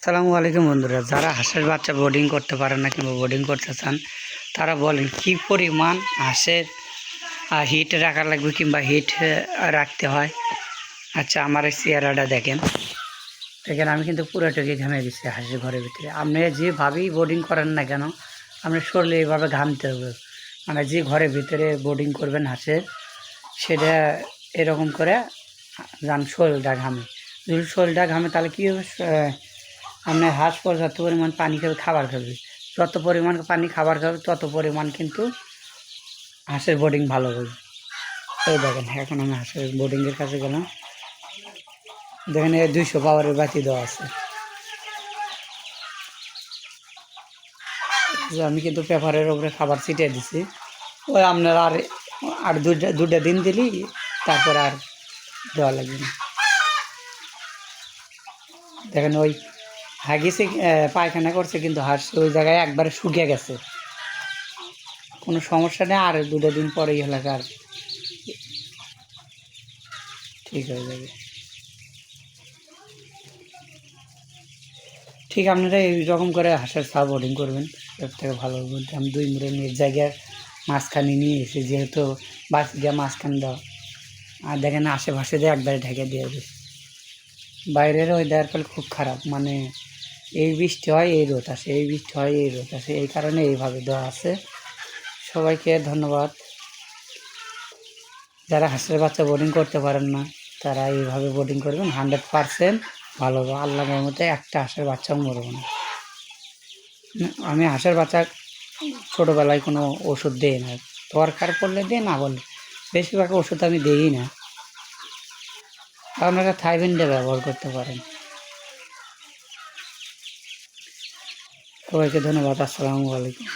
আসসালামু আলাইকুম বন্ধুরা, যারা হাঁসের বাচ্চা বোর্ডিং করতে পারেন না কিংবা বোর্ডিং করতে চান তারা বলেন কি পরিমাণ হাঁসের হিট রাখা লাগবে কিংবা হিট রাখতে হয়। আচ্ছা, আমার এই চেহারাটা দেখেন, আমি কিন্তু পুরোটাকে ঘামে দিচ্ছি হাঁসের ঘরের ভিতরে। আপনি যেভাবেই বোর্ডিং করেন না কেন, আপনার শরীরে এইভাবে ঘামতে হবে। মানে যে ঘরের ভিতরে বোর্ডিং করবেন হাঁসের, সেটা এরকম করে যান শরীরটা ঘামে। যদি শরীরটা ঘামে তাহলে কী হবে, আপনার হাঁস পর্যাপ্ত পরিমাণ পানি খাবে, খাবার খাবে। যত পরিমাণ পানি খাবার খাবে তত পরিমাণ কিন্তু হাঁসের বোর্ডিং ভালো হবে। এই দেখেন, এখন আমি হাঁসের বোর্ডিংয়ের কাছে গেলাম, দেখেন 200 পাওয়ারের বাতি দেওয়া আছে। আমি কিন্তু পেপারের উপরে খাবার ছিটিয়ে দিছি। ওই আপনার আর আর দুটা দিন দিলি তারপর আর দেওয়া লাগবে না। দেখেন ওই হাগিছে, পায়খানা করছে, কিন্তু হাঁস ওই জায়গায় একবারে শুকিয়ে গেছে, কোনো সমস্যা নেই। আর 2 দিন পরেই এলাকার ঠিক হয়ে যাবে। ঠিক আপনারা এইরকম করে হাঁসের ছাদ বোর্ডিং করবেন, সব থেকে ভালো বলতে আমি 2 মুড়ে নিয়ে জায়গার মাঝখানে নিয়ে এসে, যেহেতু বাঁশ দিয়ে মাঝখানে দেওয়া, আর দেখেন আশেপাশে দিয়ে একবারে ঢেকে দিয়ে দিচ্ছে। বাইরের ওয়েদার ফলে খুব খারাপ, মানে এই বৃষ্টি হয় এই রোদ আসে, এই বৃষ্টি হয় এই রোদ আসে, এই কারণে এইভাবে দেওয়া আছে। সবাইকে ধন্যবাদ। যারা হাঁসের বাচ্চা বোর্ডিং করতে পারেন না তারা এইভাবে বোর্ডিং করবেন, 100% ভালো হবে। আল্লাহর মতে একটা হাঁসের বাচ্চাও মরবে না। আমি হাঁসের বাচ্চা ছোটোবেলায় কোনো ওষুধ দিই না, দরকার পড়লে দিই, না বলে বেশিরভাগ ওষুধ আমি দিই না। আপনারা থাইবেন্ডে ব্যবহার করতে পারেন। সবাইকে ধন্যবাদ। আসসালামু আলাইকুম।